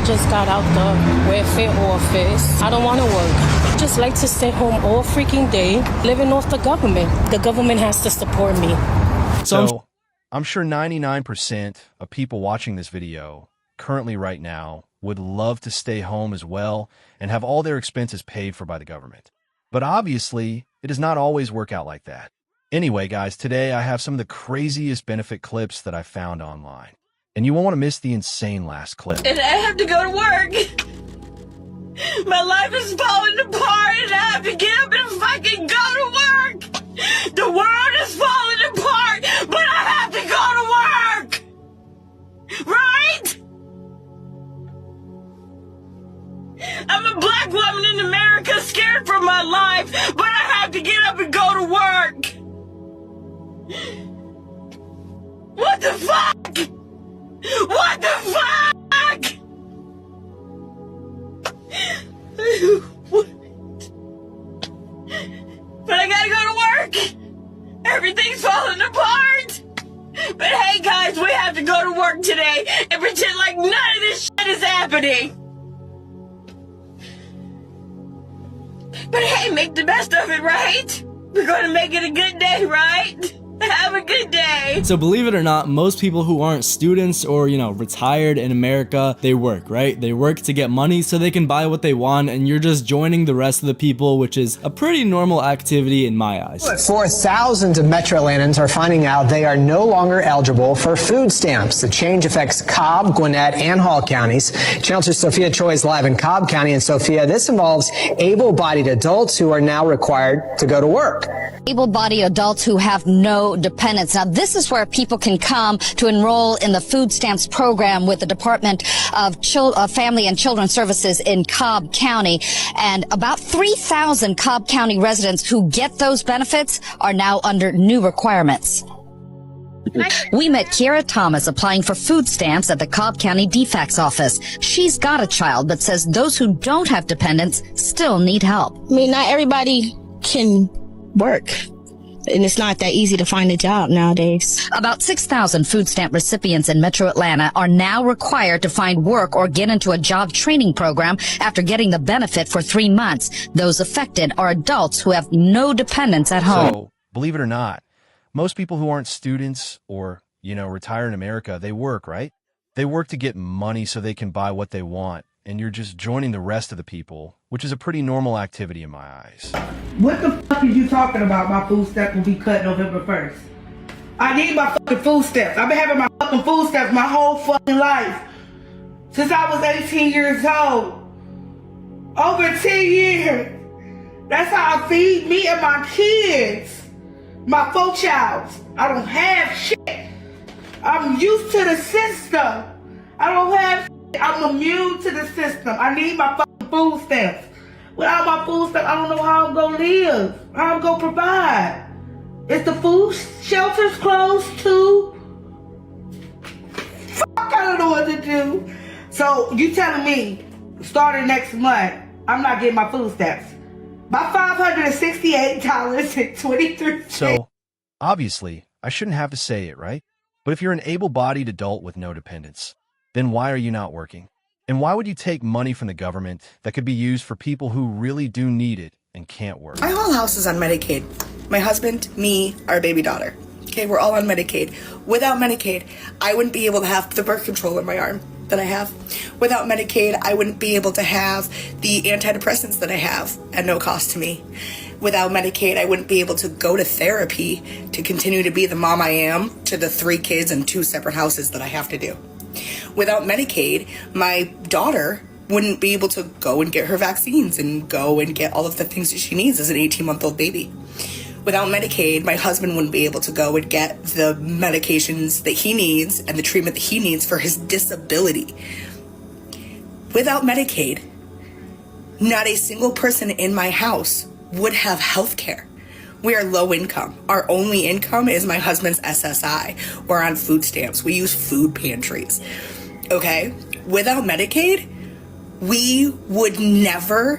just got out the welfare office. I don't want to work. I just like to stay home all freaking day, living off the government. The government has to support me. So I'm sure 99% of people watching this video currently right now would love to stay home as well and have all their expenses paid for by the government. But obviously, it does not always work out like that. Anyway, guys, today I have some of the craziest benefit clips that I found online. And you won't want to miss the insane last clip. And I have to go to work. My life is falling apart and I have to get up and fucking go to work. The world is falling apart, but I have to go to work. Right? I'm a black woman in America scared for my life, but I have to get up and go to work. What the fuck? What the fuck? But I gotta go to work. Everything's falling apart. But hey guys, we have to go to work today and pretend like none of this shit is happening. But hey, make the best of it, right? We're gonna make it a good day, right? Have a good day. So believe it or not, most people who aren't students or, retired in America, they work, right? They work to get money so they can buy what they want, and you're just joining the rest of the people, which is a pretty normal activity in my eyes. For thousands of Metro Atlantans are finding out they are no longer eligible for food stamps. The change affects Cobb, Gwinnett, and Hall counties. Channel 2 Sophia Choi is live in Cobb County. And Sophia, this involves able-bodied adults who are now required to go to work. Able-bodied adults who have no dependents. Now, this is where people can come to enroll in the food stamps program with the Department of Family and Children Services in Cobb County. And about 3,000 Cobb County residents who get those benefits are now under new requirements. We met Kiara Thomas applying for food stamps at the Cobb County DFACS office. She's got a child, but says those who don't have dependents still need help. I mean, not everybody can work, and it's not that easy to find a job nowadays. About 6,000 food stamp recipients in Metro Atlanta are now required to find work or get into a job training program after getting the benefit for 3 months. Those affected are adults who have no dependents at home. So, believe it or not, most people who aren't students or, retire in America, they work, right? They work to get money so they can buy what they want. And you're just joining the rest of the people, which is a pretty normal activity in my eyes. What the fuck are you talking about? My food stamp will be cut November 1st. I need my fucking food stamps. I've been having my fucking food stamps my whole fucking life. Since I was 18 years old. Over 10 years. That's how I feed me and my kids. My 4 child. I don't have shit. I'm used to the system. I don't have shit. I'm immune to the system. I need my fucking food stamps. Without my food stamps, I don't know how I'm gonna live. How I'm gonna provide. Is the food shelters closed too? Fuck, I don't know what to do. So you telling me, starting next month, I'm not getting my food stamps. My $568.23. So, obviously, I shouldn't have to say it, right? But if you're an able-bodied adult with no dependents, then why are you not working? And why would you take money from the government that could be used for people who really do need it and can't work? My whole house is on Medicaid. My husband, me, our baby daughter. Okay, we're all on Medicaid. Without Medicaid, I wouldn't be able to have the birth control in my arm that I have. Without Medicaid, I wouldn't be able to have the antidepressants that I have at no cost to me. Without Medicaid, I wouldn't be able to go to therapy to continue to be the mom I am to the 3 kids and 2 separate houses that I have to do. Without Medicaid, my daughter wouldn't be able to go and get her vaccines and go and get all of the things that she needs as an 18-month-old baby. Without Medicaid, my husband wouldn't be able to go and get the medications that he needs and the treatment that he needs for his disability. Without Medicaid, not a single person in my house would have health care. We are low income. Our only income is my husband's SSI. We're on food stamps. We use food pantries. Okay? Without Medicaid, we would never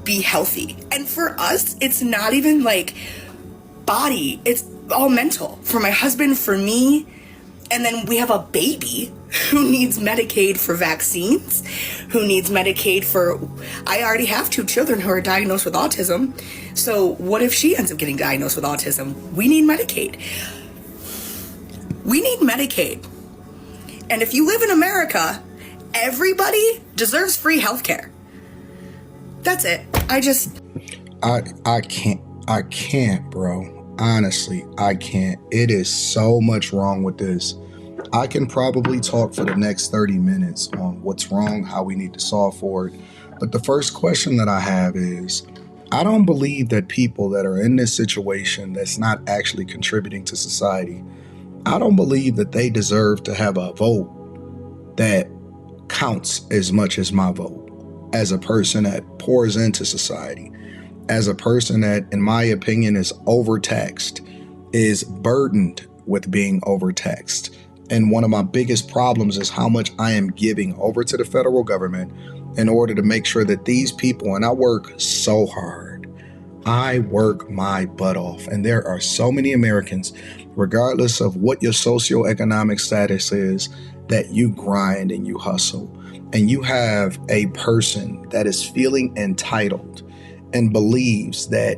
be healthy. And for us, it's not even like body. It's all mental. For my husband, for me, And then we have a baby who needs Medicaid for vaccines, who needs Medicaid for, I already have 2 children who are diagnosed with autism. So what if she ends up getting diagnosed with autism? We need Medicaid. We need Medicaid. And if you live in America, everybody deserves free healthcare. That's it. I can't, bro. Honestly, I can't. It is so much wrong with this. I can probably talk for the next 30 minutes on what's wrong, how we need to solve for it. But the first question that I have is, I don't believe that people that are in this situation that's not actually contributing to society, I don't believe that they deserve to have a vote that counts as much as my vote. As a person that pours into society, as a person that, in my opinion, is overtaxed, is burdened with being overtaxed. And one of my biggest problems is how much I am giving over to the federal government in order to make sure that these people, and I work so hard, I work my butt off. And there are so many Americans, regardless of what your socioeconomic status is, that you grind and you hustle. And you have a person that is feeling entitled and believes that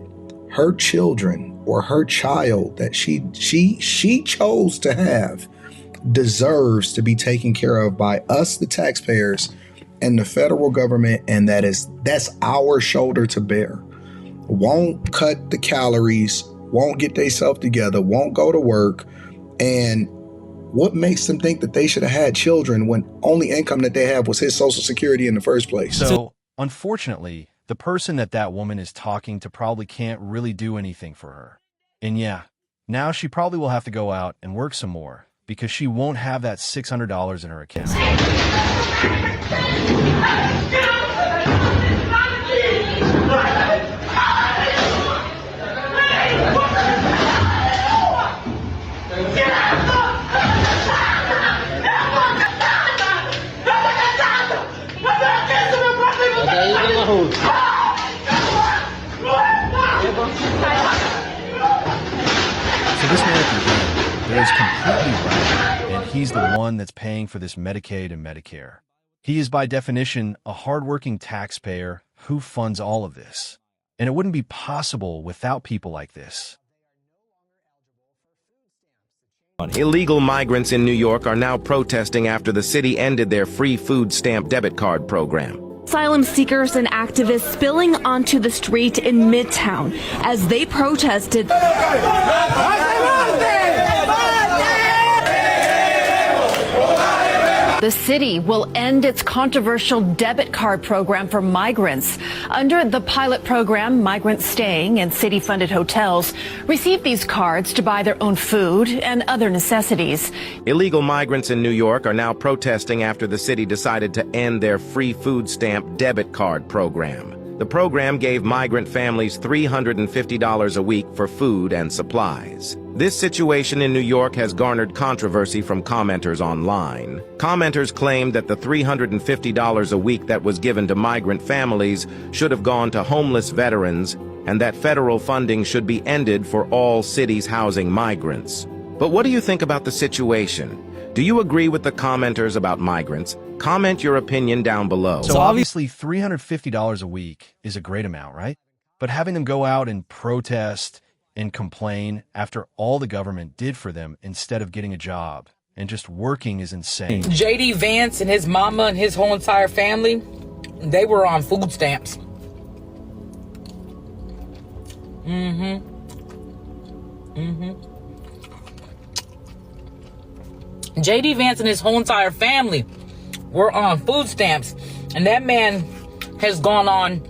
her children or her child that she chose to have deserves to be taken care of by us, the taxpayers, and the federal government, and that's our shoulder to bear. Won't cut the calories, won't get themselves together, won't go to work, and what makes them think that they should have had children when only income that they have was his Social Security in the first place? So, unfortunately, the person that woman is talking to probably can't really do anything for her. And yeah, now she probably will have to go out and work some more because she won't have that $600 in her account. So this man there is completely right, and he's the one that's paying for this Medicaid and Medicare. He is by definition a hardworking taxpayer who funds all of this. And it wouldn't be possible without people like this. Illegal migrants in New York are now protesting after the city ended their free food stamp debit card program. Asylum seekers and activists spilling onto the street in Midtown as they protested. The city will end its controversial debit card program for migrants. Under the pilot program, migrants staying in city-funded hotels receive these cards to buy their own food and other necessities. Illegal migrants in New York are now protesting after the city decided to end their free food stamp debit card program. The program gave migrant families $350 a week for food and supplies. This situation in New York has garnered controversy from commenters online. Commenters claimed that the $350 a week that was given to migrant families should have gone to homeless veterans, and that federal funding should be ended for all cities housing migrants. But what do you think about the situation? Do you agree with the commenters about migrants? Comment your opinion down below. So obviously $350 a week is a great amount, right? But having them go out and protest and complain after all the government did for them instead of getting a job and just working is insane. JD Vance and his mama and his whole entire family, they were on food stamps. JD Vance and his whole entire family were on food stamps, and that man has gone on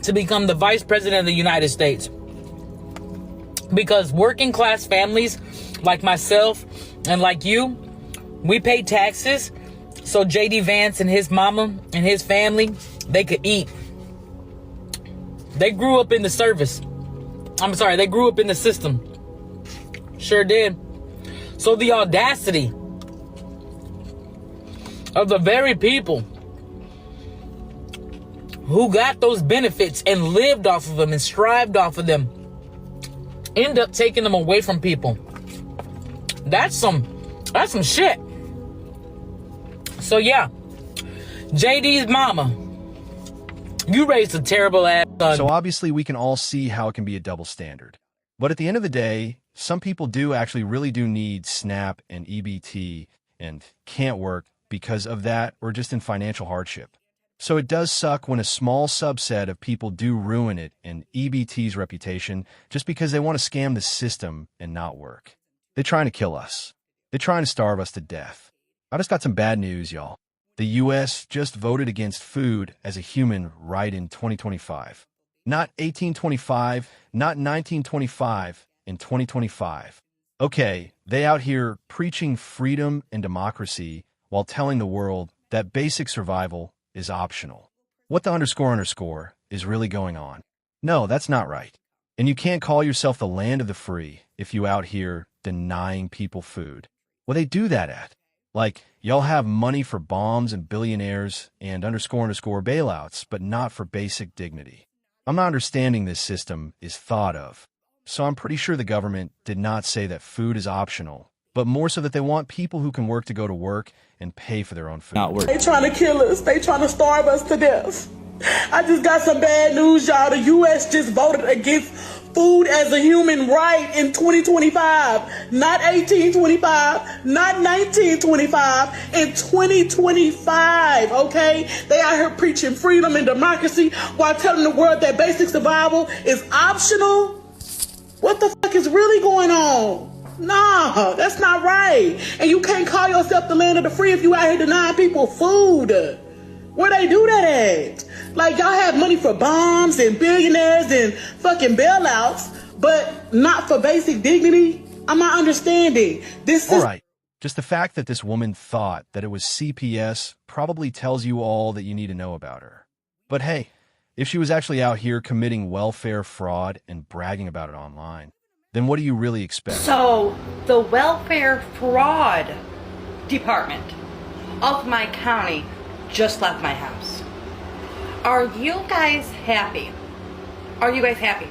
to become the vice president of the United States. Because working class families like myself and like you, we pay taxes so JD Vance and his mama and his family, they could eat. They grew up in the service. I'm sorry, they grew up in the system. Sure did. So the audacity of the very people who got those benefits and lived off of them and strived off of them end up taking them away from people. That's some That's some shit. So yeah, JD's mama, you raised a terrible ass son. So obviously we can all see how it can be a double standard. But at the end of the day, some people really do need SNAP and EBT and can't work because of that or just in financial hardship. So it does suck when a small subset of people do ruin it and EBT's reputation just because they want to scam the system and not work. They're trying to kill us. They're trying to starve us to death. I just got some bad news, y'all. The U.S. just voted against food as a human right in 2025. Not 1825, not 1925, in 2025. Okay, they out here preaching freedom and democracy while telling the world that basic survival is optional. What the __ is really going on? No, that's not right. And you can't call yourself the land of the free if you out here denying people food. Well, they do that at. Like, y'all have money for bombs and billionaires and __ bailouts, but not for basic dignity. I'm not understanding this system is thought of. So I'm pretty sure the government did not say that food is optional, but more so that they want people who can work to go to work and pay for their own food. Not work. They trying to kill us. They trying to starve us to death. I just got some bad news, y'all. The U.S. just voted against food as a human right in 2025. Not 1825, not 1925, in 2025, okay? They out here preaching freedom and democracy while telling the world that basic survival is optional. What the fuck is really going on? Nah, that's not right. And you can't call yourself the land of the free if you out here denying people food. Where they do that at? Like, y'all have money for bombs and billionaires and fucking bailouts, but not for basic dignity? I'm not understanding. All right. Just the fact that this woman thought that it was CPS probably tells you all that you need to know about her. But hey, if she was actually out here committing welfare fraud and bragging about it online, then what do you really expect? So, the welfare fraud department of my county just left my house. Are you guys happy? Are you guys happy?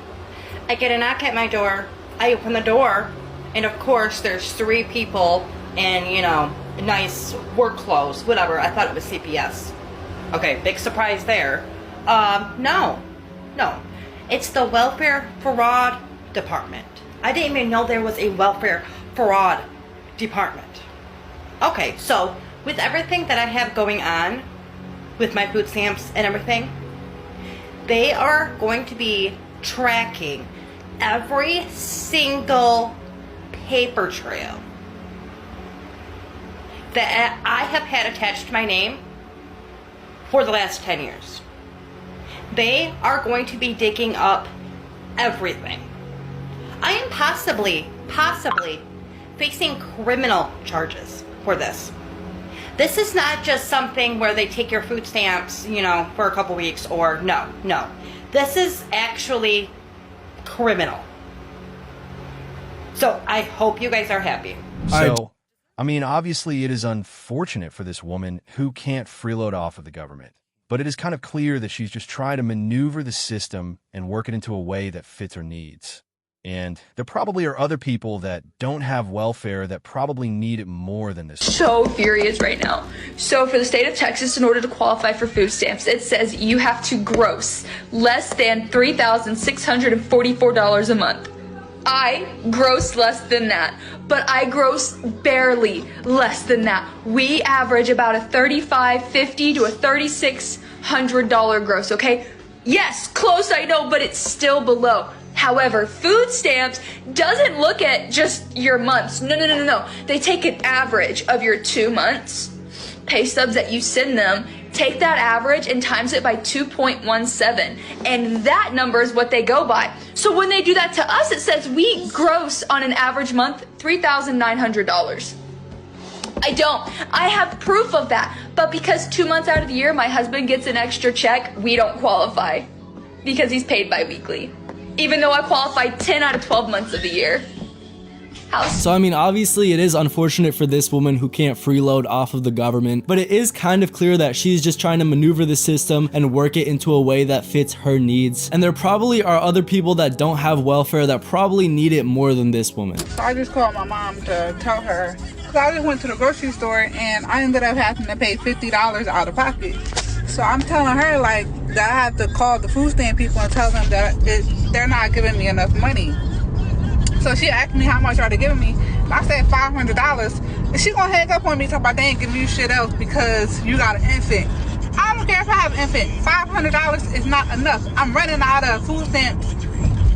I get a knock at my door, I open the door, and of course there's 3 people in, you know, nice work clothes, whatever. I thought it was CPS. Okay, big surprise there. No. It's the welfare fraud department. I didn't even know there was a welfare fraud department. Okay, so with everything that I have going on with my food stamps and everything, they are going to be tracking every single paper trail that I have had attached to my name for the last 10 years. They are going to be digging up everything. I am possibly facing criminal charges for this. This is not just something where they take your food stamps, you know, for a couple weeks or no. This is actually criminal. So I hope you guys are happy. So, I mean, obviously it is unfortunate for this woman who can't freeload off of the government. But it is kind of clear that she's just trying to maneuver the system and work it into a way that fits her needs. And there probably are other people that don't have welfare that probably need it more than this. So furious right now. So for the state of Texas, in order to qualify for food stamps, it says you have to gross less than $3,644 a month. I gross less than that, but I gross barely less than that. We average about a $3,550 to a $3,600 gross, okay? Yes, close, I know, but it's still below. However, food stamps doesn't look at just your months. No. They take an average of your 2 months, pay stubs that you send them, take that average and times it by 2.17. And that number is what they go by. So when they do that to us, it says we gross on an average month $3,900. I have proof of that. But because 2 months out of the year, my husband gets an extra check, we don't qualify because he's paid bi-weekly. Even though I qualify 10 out of 12 months of the year. So I mean, obviously it is unfortunate for this woman who can't freeload off of the government, but it is kind of clear that she's just trying to maneuver the system and work it into a way that fits her needs. And there probably are other people that don't have welfare that probably need it more than this woman. So I just called my mom to tell her So I just went to the grocery store and I ended up having to pay $50 out of pocket. So I'm telling her like that I have to call the food stamp people and tell them that they're not giving me enough money. So she asked me how much are they giving me. And I said $500. And she gonna hang up on me talking about they ain't giving you shit else because you got an infant. I don't care if I have an infant. $500 is not enough. I'm running out of food stamps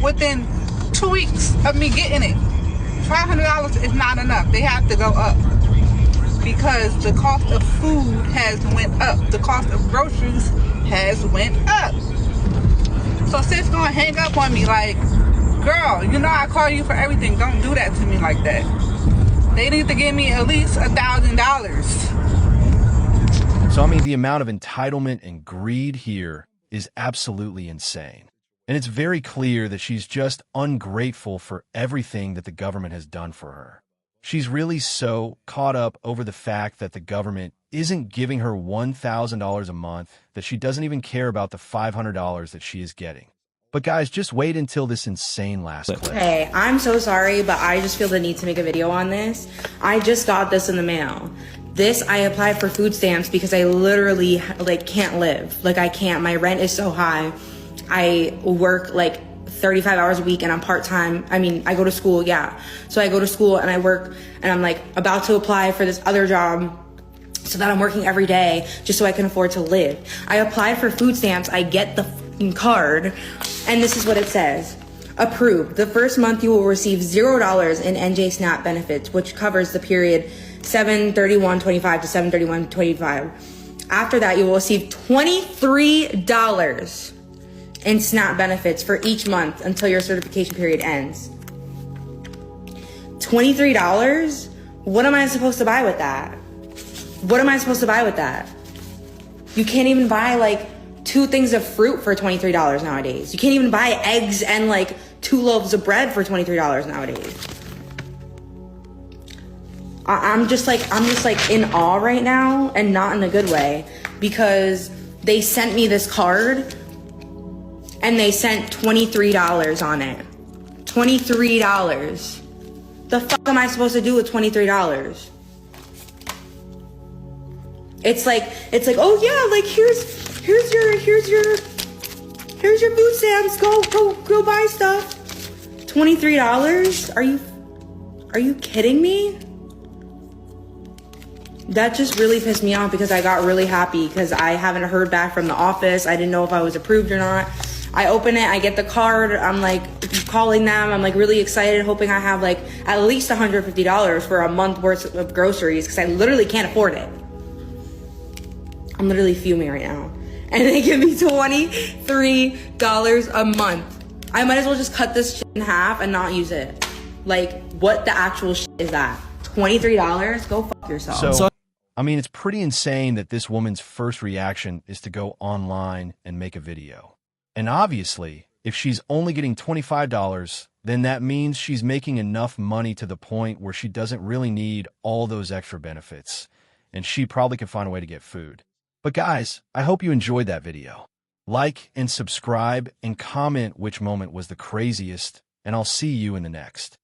within 2 weeks of me getting it. $500 is not enough. They have to go up because the cost of food has went up. The cost of groceries has went up. So sis gonna hang up on me like, girl, you know I call you for everything. Don't do that to me like that. They need to give me at least $1,000. So, I mean, the amount of entitlement and greed here is absolutely insane. And it's very clear that she's just ungrateful for everything that the government has done for her. She's really so caught up over the fact that the government isn't giving her $1,000 a month that she doesn't even care about the $500 that she is getting. But guys, just wait until this insane last clip. Hey, I'm so sorry, but I just feel the need to make a video on this. I just got this in the mail. I applied for food stamps because I literally can't live. I can't. My rent is so high. I work 35 hours a week and I'm part-time. I mean, I go to school, yeah. So I go to school and I work and I'm about to apply for this other job so that I'm working every day just so I can afford to live. I applied for food stamps. I get the fucking card and this is what it says. Approved. The first month you will receive $0 in NJ SNAP benefits, which covers the period 7/31/25 to 7/31/25. After that, you will receive $23 in SNAP benefits for each month until your certification period ends. $23? What am I supposed to buy with that? What am I supposed to buy with that? You can't even buy 2 things of fruit for $23 nowadays. You can't even buy eggs and 2 loaves of bread for $23 nowadays. I'm just in awe right now, and not in a good way, because they sent me this card and they sent $23 on it. $23. The fuck am I supposed to do with $23? It's like, oh yeah, here's your food stamps. Go buy stuff. $23? Are you kidding me? That just really pissed me off because I got really happy because I haven't heard back from the office. I didn't know if I was approved or not. I open it, I get the card, I'm calling them, I'm really excited, hoping I have at least $150 for a month worth of groceries because I literally can't afford it. I'm literally fuming right now. And they give me $23 a month. I might as well just cut this shit in half and not use it. What the actual shit is that? $23? Go fuck yourself. So, I mean, it's pretty insane that this woman's first reaction is to go online and make a video. And obviously, if she's only getting $25, then that means she's making enough money to the point where she doesn't really need all those extra benefits. And she probably can find a way to get food. But guys, I hope you enjoyed that video. Like and subscribe and comment which moment was the craziest, and I'll see you in the next.